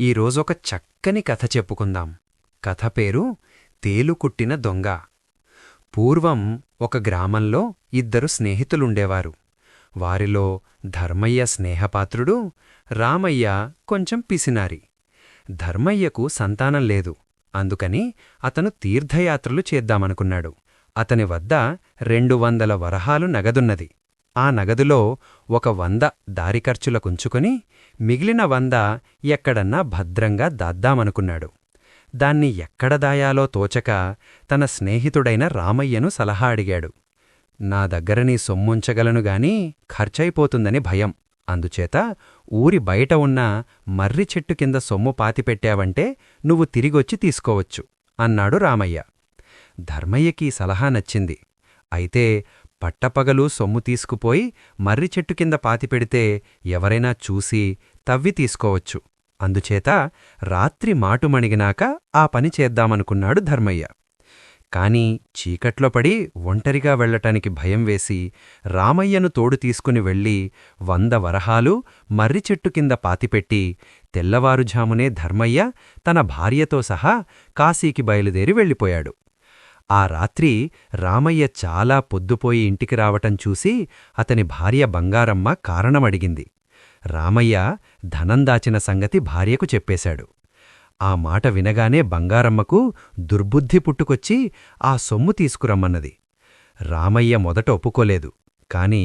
ఈరోజొక చక్కని కథ చెప్పుకుందాం. కథ పేరు తేలుకుట్టిన దొంగ. పూర్వం ఒక గ్రామంలో ఇద్దరు స్నేహితులుండేవారు. వారిలో ధర్మయ్య స్నేహపాత్రుడు, రామయ్య కొంచెం పిసినారి. ధర్మయ్యకు సంతానం లేదు. అందుకని అతను తీర్థయాత్రలు చేద్దామనుకున్నాడు. అతని వద్ద 200 వరహాలు నగదున్నది. ఆ నగదులో ఒక 100 దారిఖర్చులకుంచుకొని మిగిలిన 100 ఎక్కడన్నా భద్రంగా దాద్దామనుకున్నాడు. దాన్ని ఎక్కడ దాయాలో తోచక తన స్నేహితుడైన రామయ్యను సలహా అడిగాడు. నా దగ్గర నీ సొమ్ముంచగలనుగాని ఖర్చయిపోతుందని భయం. అందుచేత ఊరి బయట ఉన్న మర్రి చెట్టు కింద సొమ్ము పాతిపెట్టావంటే నువ్వు తిరిగొచ్చి తీసుకోవచ్చు అన్నాడు రామయ్య. ధర్మయ్యకీ సలహా నచ్చింది. అయితే పట్టపగలు సొమ్ము తీసుకుపోయి మర్రి చెట్టు కింద పాతిపెడితే ఎవరైనా చూసి తవ్వి తీసుకోవచ్చు. అందుచేత రాత్రి మాటుమణిగినాక ఆ పని చేద్దామనుకున్నాడు ధర్మయ్య. కాని చీకట్లో పడి ఒంటరిగా వెళ్లటానికి భయం వేసి రామయ్యను తోడు తీసుకుని వెళ్ళి 100 వరహాలు మర్రి చెట్టు కింద పాతిపెట్టి తెల్లవారుఝామునే ధర్మయ్య తన భార్యతో సహా కాశీకి బయలుదేరి వెళ్ళిపోయాడు. ఆ రాత్రి రామయ్య చాలా పొద్దుపోయి ఇంటికి రావటం చూసి అతని భార్య బంగారమ్మ కారణమడిగింది. రామయ్య ధనం దాచిన సంగతి భార్యకు చెప్పేశాడు. ఆ మాట వినగానే బంగారమ్మకు దుర్బుద్ధి పుట్టుకొచ్చి ఆ సొమ్ము తీసుకురమ్మన్నది. రామయ్య మొదట ఒప్పుకోలేదు. కాని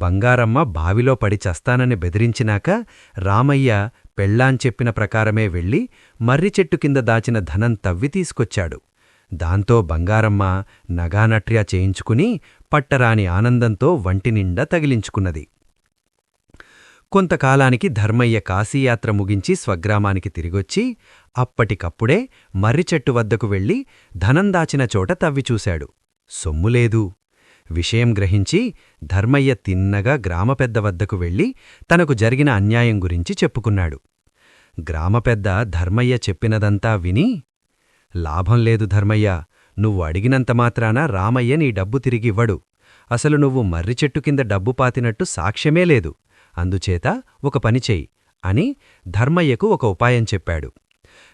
బంగారమ్మ బావిలో పడి చస్తానని బెదిరించినాక రామయ్య పెళ్ళాంచెప్పిన ప్రకారమే వెళ్ళి మర్రి చెట్టు కింద దాచిన ధనం తవ్వి తీసుకొచ్చాడు. దాంతో బంగారమ్మ నగానట్ర్యా చేయించుకుని పట్టరాని ఆనందంతో వంటినిండా తగిలించుకున్నది. కొంతకాలానికి ధర్మయ్య కాశీయాత్ర ముగించి స్వగ్రామానికి తిరిగొచ్చి అప్పటికప్పుడే మర్రిచెట్టు వద్దకు వెళ్లి ధనం దాచిన చోట తవ్విచూశాడు. సొమ్ములేదు. విషయం గ్రహించి ధర్మయ్య తిన్నగా గ్రామపెద్ద వద్దకు వెళ్లి తనకు జరిగిన అన్యాయం గురించి చెప్పుకున్నాడు. గ్రామపెద్ద ధర్మయ్య చెప్పినదంతా విని, లాభం లేదు ధర్మయ్య, నువ్వు అడిగినంత మాత్రాన రామయ్య నీ డబ్బు తిరిగివ్వడు. అసలు నువ్వు మర్రిచెట్టు కింద డబ్బు పాతినట్టు సాక్ష్యమే లేదు. అందుచేత ఒక పనిచెయ్యి అని ధర్మయ్యకు ఒక ఉపాయం చెప్పాడు.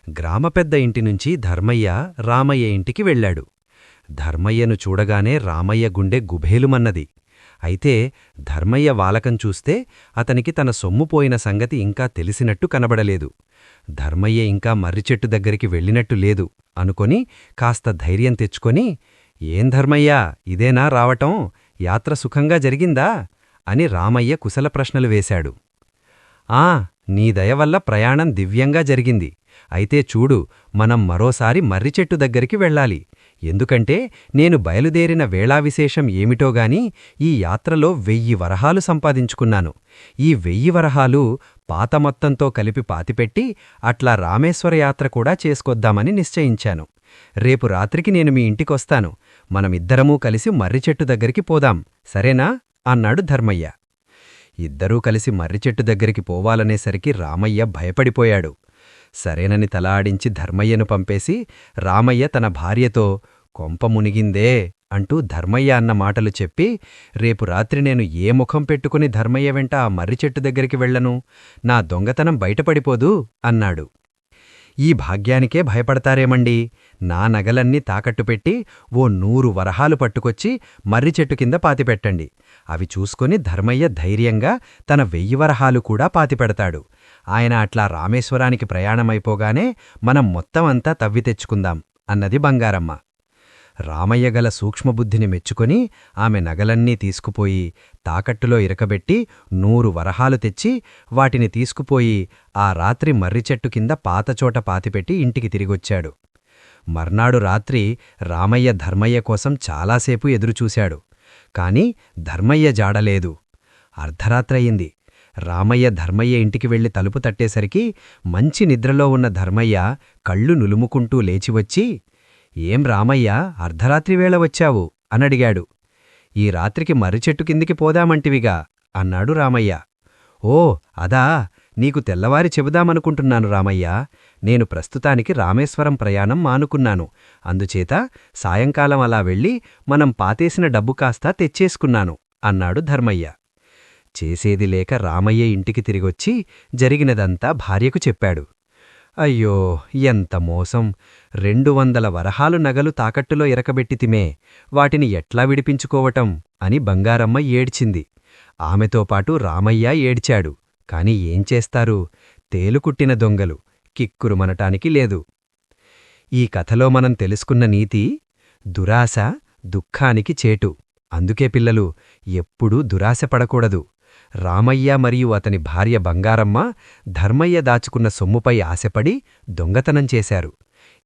గ్రామపెద్ద ఇంటినుంచి ధర్మయ్య రామయ్య ఇంటికి వెళ్లాడు. ధర్మయ్యను చూడగానే రామయ్య గుండె గుభేలుమన్నది. అయితే ధర్మయ్య వాలకం చూస్తే అతనికి తన సొమ్ము పోయిన సంగతి ఇంకా తెలిసినట్టు కనబడలేదు. ధర్మయ్య ఇంకా మర్రిచెట్టు దగ్గరికి వెళ్ళినట్టు లేదు అనుకొని కాస్త ధైర్యం తెచ్చుకొని, ఏం ధర్మయ్యా, ఇదేనా రావటం? యాత్ర సుఖంగా జరిగిందా అని రామయ్య కుశల ప్రశ్నలు వేశాడు. ఆ, నీ దయవల్ల ప్రయాణం దివ్యంగా జరిగింది. అయితే చూడు, మనం మరోసారి మర్రిచెట్టు దగ్గరికి వెళ్ళాలి. ఎందుకంటే నేను బయలుదేరిన వేళావిశేషం ఏమిటోగాని ఈ యాత్రలో 1000 వరహాలు సంపాదించుకున్నాను. ఈ 1000 వరహాలు పాత మొత్తంతో కలిపి పాతిపెట్టి అట్లా రామేశ్వర యాత్ర కూడా చేసుకొద్దామని నిశ్చయించాను. రేపు రాత్రికి నేను మీ ఇంటికొస్తాను. మనమిద్దరమూ కలిసి మర్రిచెట్టు దగ్గరికి పోదాం, సరేనా అన్నాడు ధర్మయ్య. ఇద్దరూ కలిసి మర్రిచెట్టు దగ్గరికి పోవాలనేసరికి రామయ్య భయపడిపోయాడు. సరేనని తల ఆడించి ధర్మయ్యను పంపేసి రామయ్య తన భార్యతో, కొంప మునిగిందే అంటూ ధర్మయ్య అన్న మాటలు చెప్పి, రేపు రాత్రి నేను ఏ ముఖం పెట్టుకుని ధర్మయ్య వెంట ఆ మర్రిచెట్టు దగ్గరికి వెళ్లను? నా దొంగతనం బయటపడిపోదు అన్నాడు. ఈ భాగ్యానికే భయపడతారేమండి? నా నగలన్నీ తాకట్టుపెట్టి ఓ 100 వరహాలు పట్టుకొచ్చి మర్రిచెట్టు కింద పాతిపెట్టండి. అవి చూసుకుని ధర్మయ్య ధైర్యంగా తన 1000 వరహాలు కూడా పాతిపెడతాడు. ఆయన అట్లా రామేశ్వరానికి ప్రయాణమైపోగానే మనం మొత్తం అంతా తవ్వి తెచ్చుకుందాం అన్నది బంగారమ్మ. రామయ్య గల సూక్ష్మబుద్ధిని మెచ్చుకొని ఆమె నగలన్నీ తీసుకుపోయి తాకట్టులో ఇరకబెట్టి 100 వరహాలు తెచ్చి వాటిని తీసుకుపోయి ఆ రాత్రి మర్రిచెట్టు కింద పాతచోట పాతిపెట్టి ఇంటికి తిరిగొచ్చాడు. మర్నాడు రాత్రి రామయ్య ధర్మయ్య కోసం చాలాసేపు ఎదురుచూశాడు. కాని ధర్మయ్య జాడలేదు. అర్ధరాత్రయింది. రామయ్య ధర్మయ్య ఇంటికి వెళ్లి తలుపు తట్టేసరికి మంచి నిద్రలో ఉన్న ధర్మయ్య కళ్ళు నులుముకుంటూ లేచివచ్చి, ఏం రామయ్య, అర్ధరాత్రి వేళ వచ్చావు అనడిగాడు. ఈ రాత్రికి మర్రిచెట్టు కిందికి పోదామంటివిగా అన్నాడు రామయ్య. ఓ అదా, నీకు తెల్లవారి చెబుదామనుకుంటున్నాను రామయ్య. నేను ప్రస్తుతానికి రామేశ్వరం ప్రయాణం మానుకున్నాను. అందుచేత సాయంకాలం అలా వెళ్ళి మనం పాతేసిన డబ్బు కాస్తా తెచ్చేసుకున్నాను అన్నాడు ధర్మయ్య. చేసేది లేక రామయ్య ఇంటికి తిరిగొచ్చి జరిగినదంతా భార్యకు చెప్పాడు. అయ్యో, ఎంత మోసం! 200 వరహాలు నగలు తాకట్టులో ఇరకబెట్టితిమే, వాటిని ఎట్లా విడిపించుకోవటం అని బంగారమ్మ ఏడ్చింది. ఆమెతో పాటు రామయ్య ఏడ్చాడు. కాని ఏం చేస్తారు, తేలుకుట్టిన దొంగలు, కిక్కురుమనటానికి లేదు. ఈ కథలో మనం తెలుసుకున్న నీతి, దురాశ దుఃఖానికి చేటు. అందుకే పిల్లలు, ఎప్పుడూ దురాశపడకూడదు. రామయ్య మరియు అతని భార్య బంగారమ్మ ధర్మయ్య దాచుకున్న సొమ్ముపై ఆశపడి దొంగతనం చేశారు.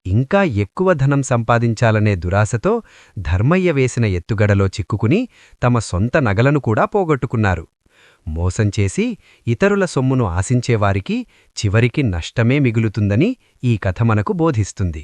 ఇంకా ఎక్కువ ధనం సంపాదించాలనే దురాశతో ధర్మయ్య వేసిన ఎత్తుగడలో చిక్కుకుని తమ సొంత నగలను కూడా పోగొట్టుకున్నారు. మోసం చేసి ఇతరుల సొమ్మును ఆశించేవారికి చివరికి నష్టమే మిగులుతుందని ఈ కథ మనకు బోధిస్తుంది.